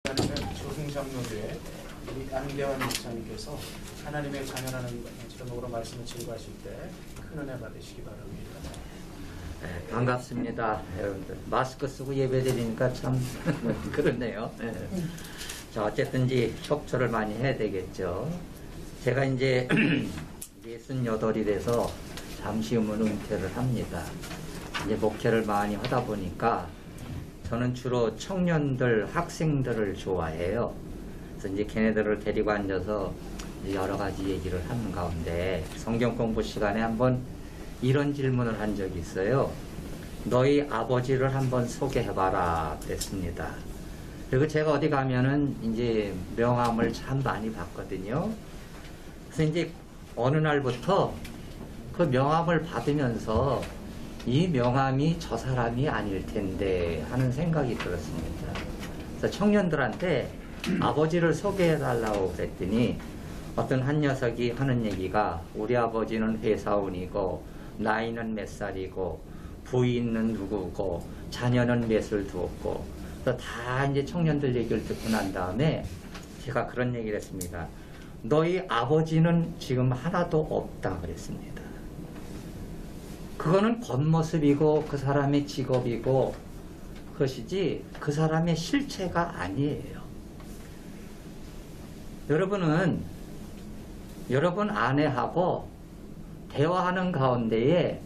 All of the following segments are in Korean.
조승장로교회 우리 안대환 목사님께서 하나님의 자녀라는 제목으로 말씀을 증거하실 때 큰 은혜 받으시기 바랍니다. 네, 반갑습니다. 여러분들 마스크 쓰고 예배 드리니까 참 그렇네요. 네. 자, 어쨌든지 협조를 많이 해야 되겠죠. 제가 이제 68이 돼서 잠시 후면 은퇴를 합니다. 이제 목회를 많이 하다 보니까 저는 주로 청년들, 학생들을 좋아해요. 그래서 이제 걔네들을 데리고 앉아서 여러 가지 얘기를 하는 가운데 성경 공부 시간에 한번 이런 질문을 한 적이 있어요. 너희 아버지를 한번 소개해봐라 그랬습니다. 그리고 제가 어디 가면은 이제 명함을 참 많이 받거든요. 그래서 이제 어느 날부터 그 명함을 받으면서 이 명함이 저 사람이 아닐 텐데 하는 생각이 들었습니다. 그래서 청년들한테 아버지를 소개해달라고 그랬더니 어떤 한 녀석이 하는 얘기가 우리 아버지는 회사원이고 나이는 몇 살이고 부인은 누구고 자녀는 몇을 두었고 다 이제 청년들 얘기를 듣고 난 다음에 제가 그런 얘기를 했습니다. 너희 아버지는 지금 하나도 없다 그랬습니다. 그거는 겉모습이고 그 사람의 직업이고 그것이지 그 사람의 실체가 아니에요. 여러분은 여러분 아내하고 대화하는 가운데에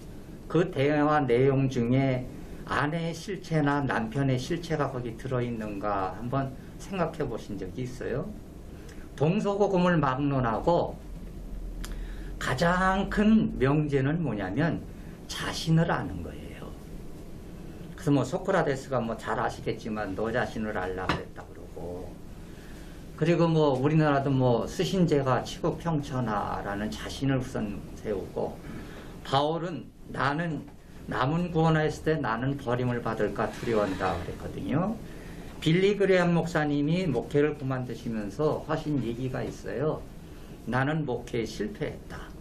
그 대화 내용 중에 아내의 실체나 남편의 실체가 거기 들어있는가 한번 생각해 보신 적이 있어요? 동서고금을 막론하고 가장 큰 명제는 뭐냐면 자신을 아는 거예요. 그래서 뭐 소크라테스가 뭐 잘 아시겠지만 너 자신을 알라 그랬다 그러고, 그리고 뭐 우리나라도 뭐 스신제가 치국평천하라는 자신을 우선 세우고, 바울은 나는 남은 구원하였을 때 나는 버림을 받을까 두려워한다 그랬거든요. 빌리 그레엄 목사님이 목회를 그만두시면서 하신 얘기가 있어요. 나는 목회에 실패했다.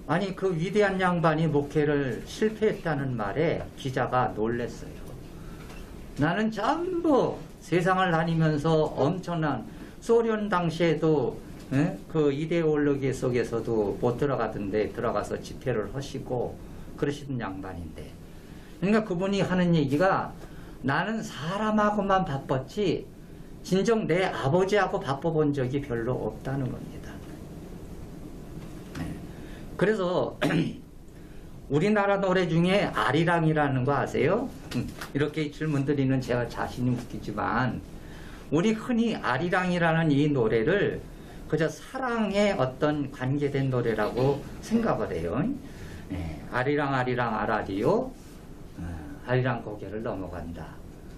아니 그 위대한 양반이 목회를 실패했다는 말에 기자가 놀랐어요. 나는 전부 세상을 다니면서 엄청난 소련 당시에도 그 이데올로기 속에서도 못 들어가던데 들어가서 집회를 하시고 그러시던 양반인데, 그러니까 그분이 하는 얘기가 나는 사람하고만 바빴지 진정 내 아버지하고 바빠본 적이 별로 없다는 겁니다. 그래서 우리나라 노래 중에 아리랑이라는 거 아세요? 이렇게 질문 드리는 제가 자신이 웃기지만 우리 흔히 아리랑이라는 이 노래를 그저 사랑에 어떤 관계된 노래라고 생각을 해요. 아리랑 아리랑 아라리요, 아리랑 고개를 넘어간다.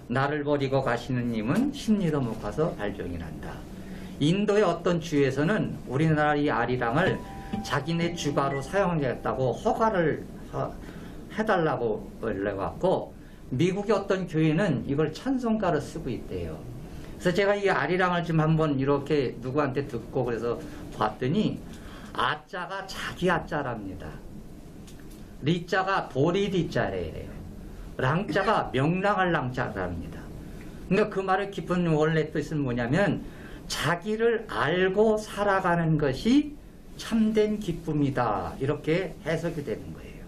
나를 버리고 가시는 님은 심리도 못 가서 발종이란다. 인도의 어떤 주에서는 우리나라 이 아리랑을 자기네 주가로 사용하겠다고 허가를 해달라고 연락왔고, 미국의 어떤 교회는 이걸 찬송가로 쓰고 있대요. 그래서 제가 이 아리랑을 좀 한번 이렇게 누구한테 듣고 그래서 봤더니 아자가 자기 아자랍니다. 리자가 도리리자래요. 랑자가 명랑할 랑자랍니다. 그러니까 그 말의 깊은 원래 뜻은 뭐냐면 자기를 알고 살아가는 것이 참된 기쁨이다, 이렇게 해석이 되는 거예요.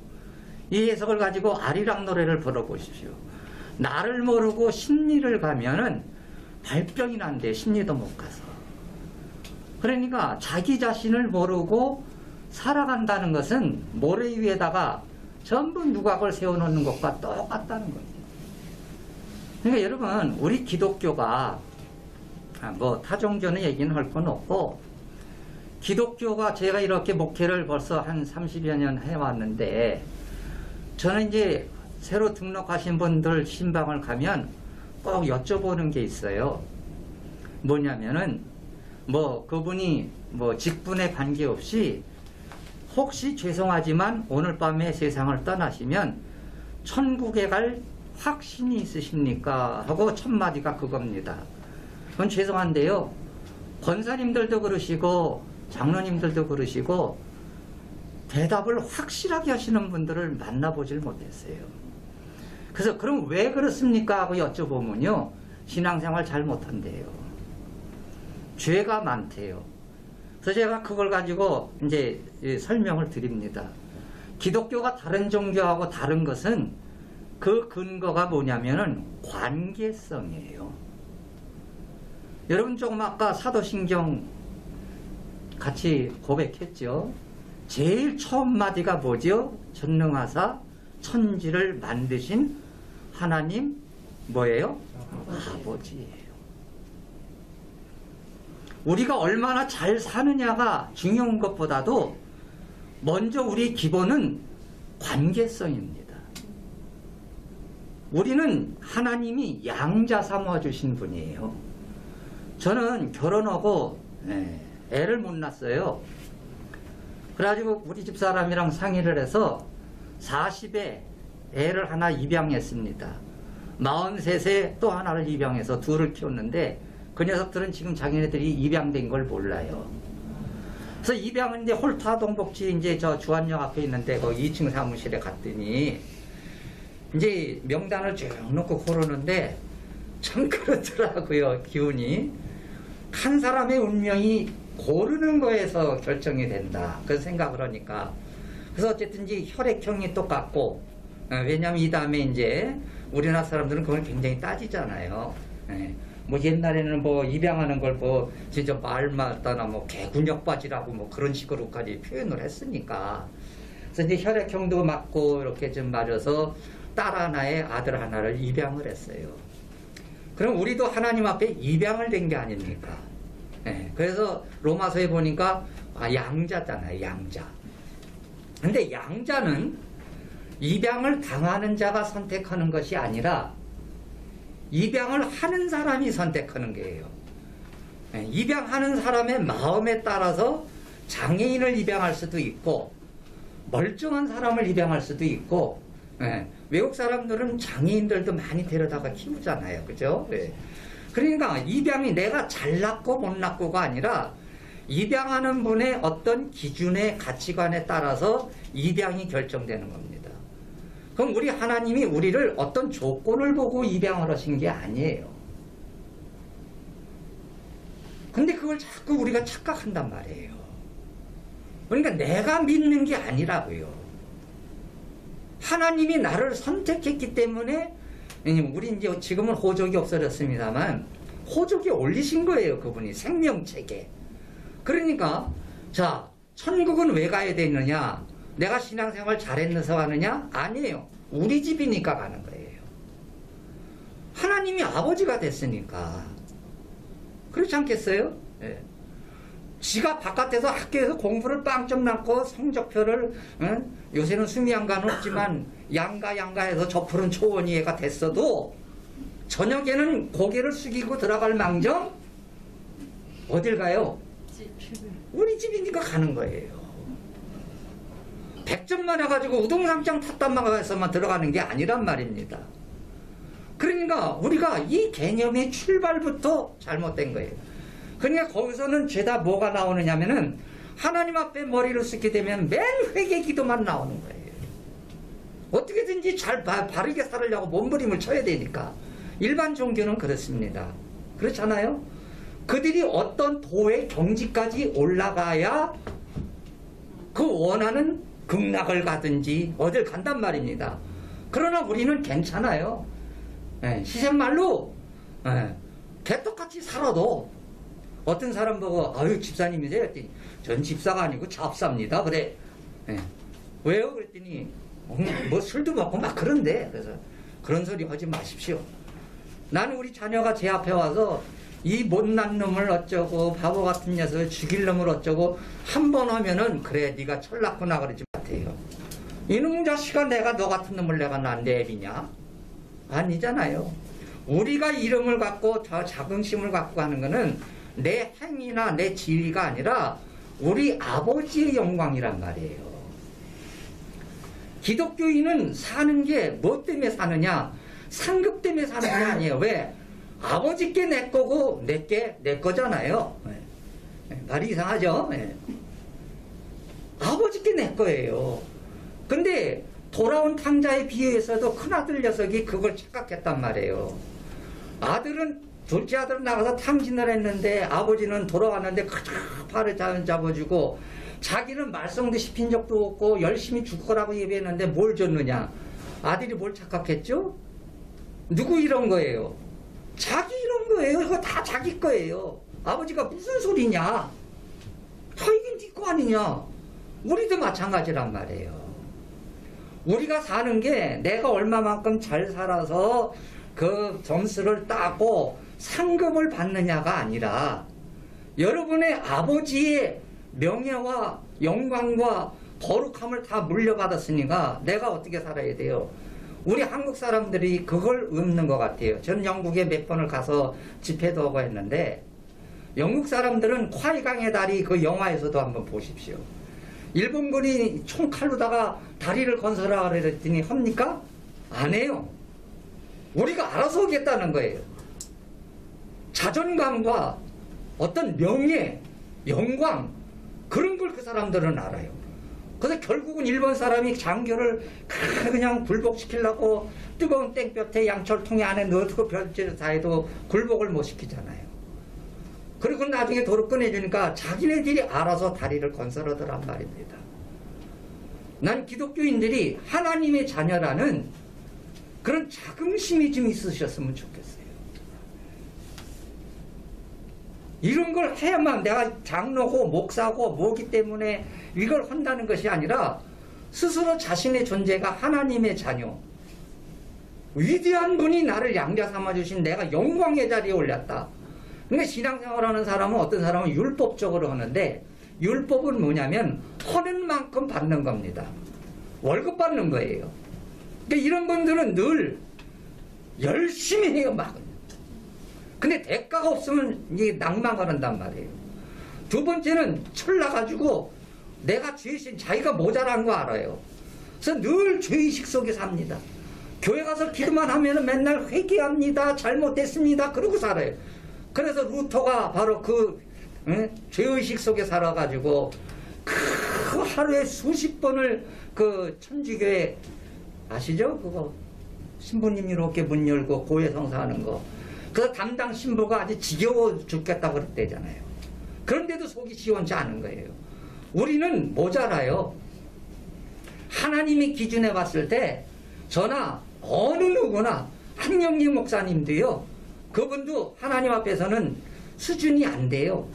이 해석을 가지고 아리랑 노래를 불러보십시오. 나를 모르고 심리를 가면은 발병이 난대, 심리도 못 가서. 그러니까 자기 자신을 모르고 살아간다는 것은 모래 위에다가 전부 누각을 세워놓는 것과 똑같다는 거예요. 그러니까 여러분, 우리 기독교가 뭐 타종교는 얘기는 할 건 없고, 기독교가 제가 이렇게 목회를 벌써 한 30여 년 해왔는데, 저는 이제 새로 등록하신 분들 신방을 가면 꼭 여쭤보는 게 있어요. 뭐냐면은 뭐 그분이 뭐 직분에 관계없이 혹시 죄송하지만 오늘 밤에 세상을 떠나시면 천국에 갈 확신이 있으십니까? 하고 첫 마디가 그겁니다. 그건 죄송한데요, 권사님들도 그러시고 장로님들도 그러시고 대답을 확실하게 하시는 분들을 만나보질 못했어요. 그래서 그럼 왜 그렇습니까? 하고 여쭤보면요, 신앙생활 잘 못한대요. 죄가 많대요. 그래서 제가 그걸 가지고 이제 설명을 드립니다. 기독교가 다른 종교하고 다른 것은 그 근거가 뭐냐면은 관계성이에요. 여러분 조금 아까 사도신경 같이 고백했죠. 제일 처음 마디가 뭐죠? 전능하사 천지를 만드신 하나님 뭐예요? 아버지예요. 우리가 얼마나 잘 사느냐가 중요한 것보다도 먼저 우리 기본은 관계성입니다. 우리는 하나님이 양자 삼아 주신 분이에요. 저는 결혼하고 애를 못 낳았어요. 그래가지고 우리 집 사람이랑 상의를 해서 40에 애를 하나 입양했습니다. 43세 또 하나를 입양해서 둘을 키웠는데 그 녀석들은 지금 자기네들이 입양된 걸 몰라요. 그래서 입양은 이제 홀타동복지 이제 저 주안역 앞에 있는데 거기 2층 사무실에 갔더니 이제 명단을 쭉 놓고 고르는데 참 그렇더라고요. 기운이 한 사람의 운명이 고르는 거에서 결정이 된다. 그 생각을 하니까 그래서 어쨌든 이제 혈액형이 똑같고 왜냐하면 이 다음에 이제 우리나라 사람들은 그걸 굉장히 따지잖아요. 뭐 옛날에는 뭐 입양하는 걸 뭐 진짜 말마다나 뭐 개군역바지라고 뭐 그런 식으로까지 표현을 했으니까 그래서 이제 혈액형도 맞고 이렇게 좀 맞아서 딸 하나에 아들 하나를 입양을 했어요. 그럼 우리도 하나님 앞에 입양을 된 게 아닙니까? 그래서 로마서에 보니까 양자잖아요. 양자. 근데 양자는 입양을 당하는 자가 선택하는 것이 아니라 입양을 하는 사람이 선택하는 거예요. 입양하는 사람의 마음에 따라서 장애인을 입양할 수도 있고 멀쩡한 사람을 입양할 수도 있고 외국 사람들은 장애인들도 많이 데려다가 키우잖아요. 그죠? 그러니까 입양이 내가 잘 낳고 못 낳고가 아니라 입양하는 분의 어떤 기준의 가치관에 따라서 입양이 결정되는 겁니다. 그럼 우리 하나님이 우리를 어떤 조건을 보고 입양을 하신 게 아니에요. 근데 그걸 자꾸 우리가 착각한단 말이에요. 그러니까 내가 믿는 게 아니라고요. 하나님이 나를 선택했기 때문에 우리 이제 지금은 호족이 없어졌습니다만 호족이 올리신 거예요. 그분이 생명체계. 그러니까 자 천국은 왜 가야 되느냐? 내가 신앙생활 잘했는서 가느냐? 아니에요. 우리 집이니까 가는 거예요. 하나님이 아버지가 됐으니까. 그렇지 않겠어요? 지가 바깥에서 학교에서 공부를 빵점 낳고 성적표를 요새는 수미양가는 없지만 양가해서 저 푸른 초원이 애가 됐어도 저녁에는 고개를 숙이고 들어갈 망정 어딜 가요? 우리 집이니까 가는 거예요. 100점만 해가지고 우동상장 탔단만 해서만 들어가는 게 아니란 말입니다. 그러니까 우리가 이 개념의 출발부터 잘못된 거예요. 그러니까 거기서는 죄다 뭐가 나오느냐면은 하나님 앞에 머리를 숙게 되면 맨 회개 기도만 나오는 거예요. 어떻게든지 잘 바르게 살으려고 몸부림을 쳐야 되니까. 일반 종교는 그렇습니다. 그렇잖아요? 그들이 어떤 도의 경지까지 올라가야 그 원하는 극락을 가든지 어딜 간단 말입니다. 그러나 우리는 괜찮아요. 시샘말로 개떡같이 살아도 어떤 사람 보고 아유 집사님이세요? 그랬더니 전 집사가 아니고 잡사입니다. 그래. 왜요? 그랬더니 뭐 술도 먹고 막 그런데 그래서 그런 소리 하지 마십시오. 나는 우리 자녀가 제 앞에 와서 이 못난 놈을 어쩌고 바보 같은 녀석을 죽일 놈을 어쩌고 한 번 하면은 그래 네가 철났구나 그러지 못해요. 이놈 자식아 내가 너 같은 놈을 내가 난데 애비냐? 아니잖아요. 우리가 이름을 갖고 자긍심을 갖고 하는 거는 내 행위나 내 지위가 아니라 우리 아버지의 영광이란 말이에요. 기독교인은 사는 게 뭐 때문에 사느냐? 상급 때문에 사는 게 아니에요. 왜? 아버지께 내 거고 내게 내 거잖아요. 말이 이상하죠? 아버지께 내 거예요. 근데 돌아온 탕자의 비유에서도 큰아들 녀석이 그걸 착각했단 말이에요. 둘째 아들은 나가서 탕진을 했는데 아버지는 돌아왔는데 그저 팔을 잡아주고 자기는 말썽도 씹힌 적도 없고 열심히 죽어라고 예배했는데 뭘 줬느냐? 아들이 뭘 착각했죠? 누구 이런 거예요? 자기 이런 거예요. 이거 다 자기 거예요. 아버지가 무슨 소리냐? 다 이게 네 거 아니냐? 우리도 마찬가지란 말이에요. 우리가 사는 게 내가 얼마만큼 잘 살아서 그 점수를 따고 상급을 받느냐가 아니라 여러분의 아버지의 명예와 영광과 거룩함을 다 물려받았으니까 내가 어떻게 살아야 돼요? 우리 한국 사람들이 그걸 없는 것 같아요. 저는 영국에 몇 번을 가서 집회도 하고 했는데 영국 사람들은 콰이강의 다리 그 영화에서도 한번 보십시오. 일본군이 총칼로다가 다리를 건설하라 그랬더니 합니까? 안 해요. 우리가 알아서 하겠다는 거예요. 자존감과 어떤 명예, 영광 그런 걸 그 사람들은 알아요. 그래서 결국은 일본 사람이 장교를 그냥 굴복시키려고 뜨거운 땡볕에 양철통에 안에 넣어두고 별짓을 다 해도 굴복을 못 시키잖아요. 그리고 나중에 도로 꺼내주니까 자기네들이 알아서 다리를 건설하더란 말입니다. 난 기독교인들이 하나님의 자녀라는 그런 자긍심이 좀 있으셨으면 좋겠어요. 이런 걸 해야만 내가 장로고 목사고 뭐기 때문에 이걸 한다는 것이 아니라 스스로 자신의 존재가 하나님의 자녀, 위대한 분이 나를 양자 삼아주신 내가 영광의 자리에 올렸다. 그러니까 신앙생활하는 사람은 어떤 사람은 율법적으로 하는데 율법은 뭐냐면 하는 만큼 받는 겁니다. 월급 받는 거예요. 그러니까 이런 분들은 늘 열심히 해요. 막. 근데 대가가 없으면 이게 낭망을 한단 말이에요. 두 번째는 철나가지고 내가 죄신 자기가 모자란 거 알아요. 그래서 늘 죄의식 속에 삽니다. 교회 가서 기도만 하면 맨날 회개합니다. 잘못됐습니다. 그러고 살아요. 그래서 루터가 바로 그 죄의식 속에 살아가지고 그 하루에 수십 번을 그 천주교회 아시죠? 그거 신부님 이렇게 문 열고 고해성사하는 거. 그 담당 신부가 아주 지겨워 죽겠다고 그랬대잖아요. 그런데도 속이 시원치 않은 거예요. 우리는 모자라요. 하나님의 기준에 봤을 때 저나 어느 누구나 한영기 목사님도요. 그분도 하나님 앞에서는 수준이 안 돼요.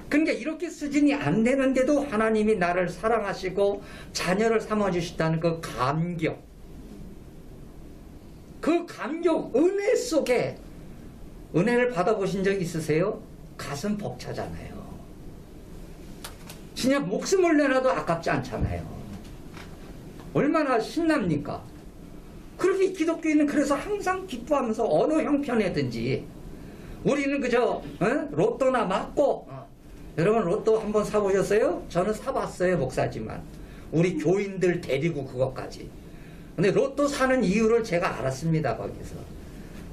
그러니까 이렇게 수준이 안 되는데도 하나님이 나를 사랑하시고 자녀를 삼아주시다는 그 감격. 그 감격, 은혜 속에 은혜를 받아보신 적 있으세요? 가슴 벅차잖아요. 진짜 목숨을 내놔도 아깝지 않잖아요. 얼마나 신납니까? 그렇게 기독교인은 그래서 항상 기뻐하면서 어느 형편이든지 우리는 그저 로또나 맞고 여러분 로또 한번 사보셨어요? 저는 사봤어요. 목사지만 우리 교인들 데리고 그것까지. 근데 로또 사는 이유를 제가 알았습니다. 거기서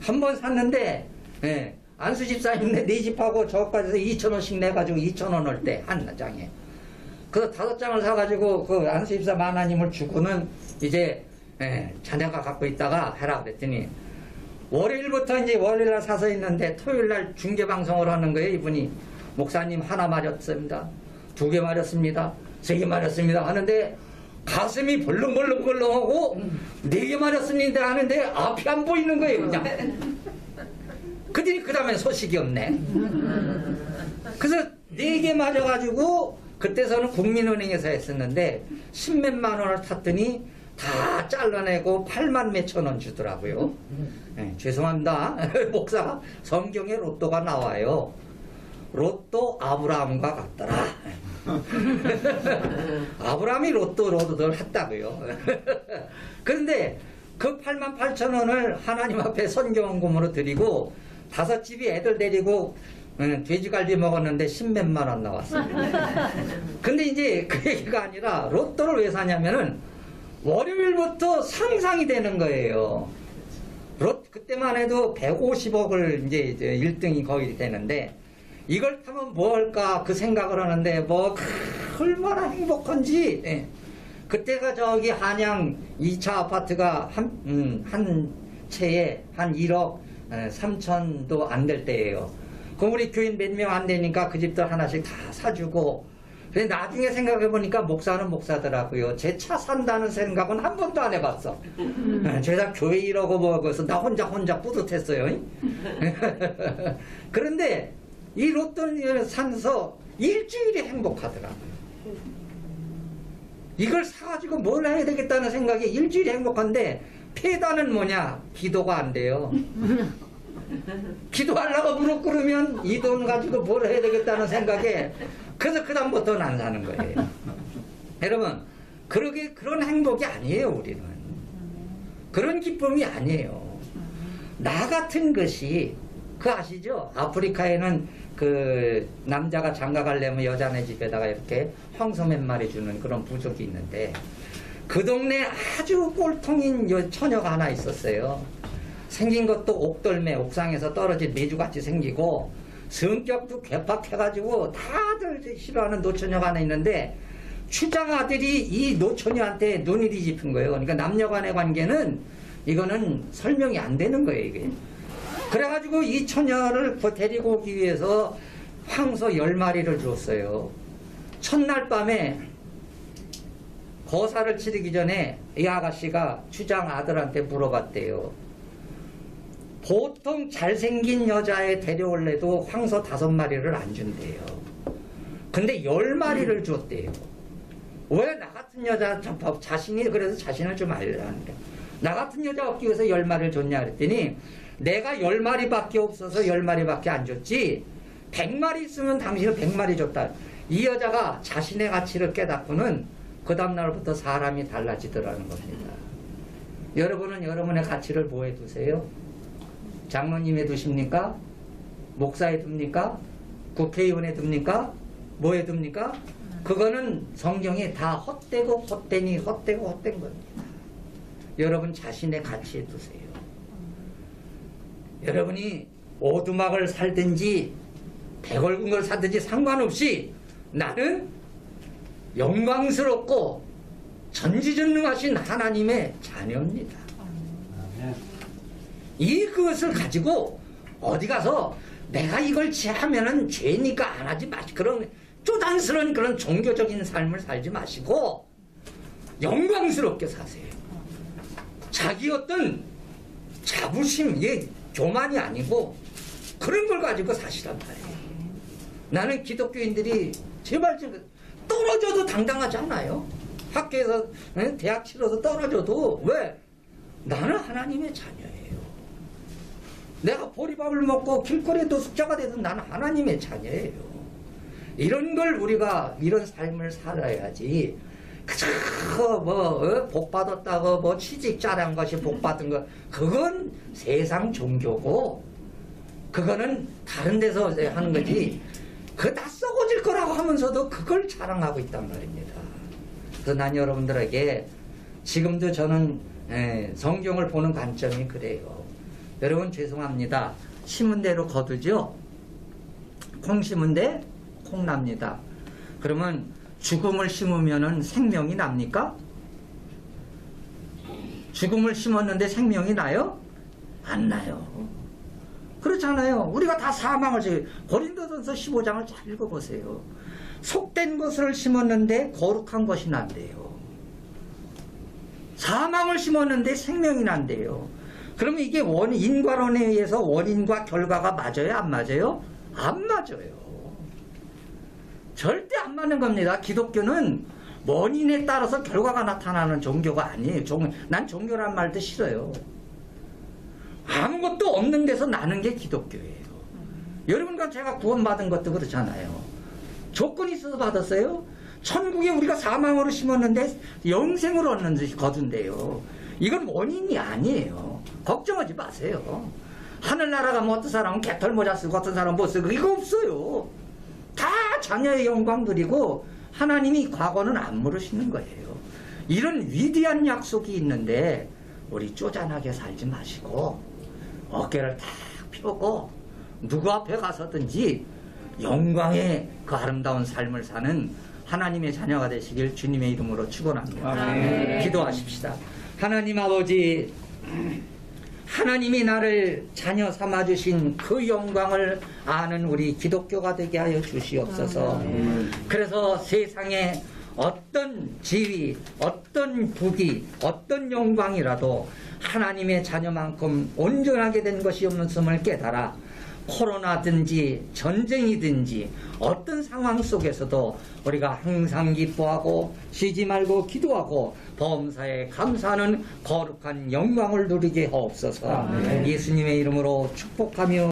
한번 샀는데 안수 집사님네 네 집하고 저까지서 2,000원씩 내가지고 2,000원을 때 한 장에 그래서 5장을 사가지고 그 안수 집사 마나님을 주고는 이제 자녀가 갖고 있다가 해라 그랬더니 월요일부터 이제 월요일날 사서 있는데 토요일날 중계방송을 하는 거예요. 이분이 목사님 하나 맞았습니다. 2개 맞았습니다. 3개 맞았습니다. 하는데 가슴이 벌렁벌렁벌렁하고 4개 맞았습니다 하는데 앞이 안 보이는 거예요. 그냥 그들이 그 다음에 소식이 없네. 그래서 4개 맞아가지고 그때서는 국민은행에서 했었는데 10몇만 원을 탔더니 다 잘라내고 8만 몇천 원 주더라고요. 죄송합니다. 목사가 성경에 로또가 나와요. 로또 아브라함과 같더라. 아브라함이 로또를 했다고요. 그런데 그 8만 8천 원을 하나님 앞에 선경금으로 드리고 5집이 애들 데리고 돼지갈비 먹었는데 10몇만 원 나왔습니다. 근데 이제 그 얘기가 아니라 로또를 왜 사냐면은 월요일부터 상상이 되는 거예요. 그때만 해도 150억을 이제 1등이 거의 되는데 이걸 타면 뭐 할까 그 생각을 하는데 뭐 얼마나 행복한지. 그때가 저기 한양 2차 아파트가 한 채에 한 1억 3천도 안 될 때예요. 그럼 우리 교인 몇 명 안 되니까 그 집들 하나씩 다 사주고. 근데 나중에 생각해보니까 목사는 목사더라고요. 제 차 산다는 생각은 한 번도 안 해봤어. 제가 교회 이러고 뭐 그래서 나 혼자 뿌듯했어요. 그런데 이 로또를 사서 일주일이 행복하더라고요. 이걸 사가지고 뭘 해야 되겠다는 생각에 일주일이 행복한데 폐단은 뭐냐? 기도가 안 돼요. 기도하려고 무릎 꿇으면 이 돈 가지고 뭘 해야 되겠다는 생각에 그래서 그 다음부터는 안 사는 거예요. 여러분 그런 행복이 아니에요. 우리는 그런 기쁨이 아니에요. 나 같은 것이 그 아시죠? 아프리카에는 그 남자가 장가 가려면 여자네 집에다가 이렇게 황소 몇 마리 주는 그런 부족이 있는데 그 동네 아주 꼴통인 처녀가 하나 있었어요. 생긴 것도 옥돌매, 옥상에서 떨어진 메주같이 생기고 성격도 괴팍해가지고 다들 싫어하는 노처녀가 하나 있는데 추장 아들이 이 노처녀한테 눈이 뒤집힌 거예요. 그러니까 남녀간의 관계는 이거는 설명이 안 되는 거예요. 이게. 그래가지고 이 처녀를 데리고 오기 위해서 황소 10마리를 줬어요. 첫날 밤에 거사를 치르기 전에 이 아가씨가 추장 아들한테 물어봤대요. 보통 잘생긴 여자에 데려올래도 황소 5마리를 안 준대요. 근데 10마리를 줬대요. 왜 나 같은 여자, 자신이 그래서 자신을 좀 알려는데 나 같은 여자 얻기 위해서 10마리를 줬냐 그랬더니 내가 10마리밖에 없어서 10마리밖에 안 줬지 100마리 있으면 당신은 100마리 줬다. 이 여자가 자신의 가치를 깨닫고는 그 다음날부터 사람이 달라지더라는 겁니다. 여러분은 여러분의 가치를 뭐에 두세요? 장로님에 두십니까? 목사에 둡니까? 국회의원에 둡니까? 뭐에 둡니까? 그거는 성경이 다 헛되고 헛된 겁니다. 여러분 자신의 가치에 두세요. 여러분이 오두막을 살든지 백월군 걸 사든지 상관없이 나는 영광스럽고 전지전능하신 하나님의 자녀입니다. 그것을 가지고 어디 가서 내가 이걸 하면은 죄니까 안 하지 마시 그런 쪼단스러운 그런 종교적인 삶을 살지 마시고 영광스럽게 사세요. 자기 어떤 자부심, 교만이 아니고 그런 걸 가지고 사시란 말이에요. 나는 기독교인들이 제발 좀 떨어져도 당당하지 않아요. 학교에서 대학 치러서 떨어져도 왜? 나는 하나님의 자녀예요. 내가 보리밥을 먹고 길거리에 도숙자가 돼도 나는 하나님의 자녀예요. 이런 걸 우리가 이런 삶을 살아야지. 그저 복 받았다고 취직 잘한 것이 복 받은 것 그건 세상 종교고 그거는 다른 데서 하는 거지. 그거 다 썩어질 거라고 하면서도 그걸 자랑하고 있단 말입니다. 그래서 난 여러분들에게 지금도 저는 성경을 보는 관점이 그래요. 여러분 죄송합니다. 심은 대로 거두죠. 콩 심은 데 콩 납니다. 그러면 죽음을 심으면은 생명이 납니까? 죽음을 심었는데 생명이 나요? 안 나요. 그렇잖아요. 우리가 다 사망을 고린도전서 15장을 잘 읽어보세요. 속된 것을 심었는데 거룩한 것이 난대요. 사망을 심었는데 생명이 난대요. 그러면 이게 인과론에 의해서 원인과 결과가 맞아요? 안 맞아요? 안 맞아요. 절대 안 맞는 겁니다. 기독교는 원인에 따라서 결과가 나타나는 종교가 아니에요. 난 종교란 말도 싫어요. 아무것도 없는 데서 나는 게 기독교예요. 여러분과 제가 구원받은 것도 그렇잖아요. 조건이 있어서 받았어요. 천국에 우리가 사망으로 심었는데 영생으로 얻는 거둔대요. 이건 원인이 아니에요. 걱정하지 마세요. 하늘나라가 뭐 어떤 사람은 개털 모자 쓰고 어떤 사람은 못 쓰고 이거 없어요. 다 자녀의 영광 누리고 하나님이 과거는 안 물으시는 거예요. 이런 위대한 약속이 있는데 우리 쪼잔하게 살지 마시고 어깨를 탁 펴고 누구 앞에 가서든지 영광의 그 아름다운 삶을 사는 하나님의 자녀가 되시길 주님의 이름으로 축원합니다. 기도하십시다. 하나님 아버지, 하나님이 나를 자녀 삼아주신 그 영광을 아는 우리 기독교가 되게 하여 주시옵소서. 그래서 세상에 어떤 지위, 어떤 부귀, 어떤 영광이라도 하나님의 자녀만큼 온전하게 된 것이 없음을 깨달아 코로나든지 전쟁이든지 어떤 상황 속에서도 우리가 항상 기뻐하고 쉬지 말고 기도하고 범사에 감사하는 거룩한 영광을 누리게 하옵소서. 예수님의 이름으로 축복하며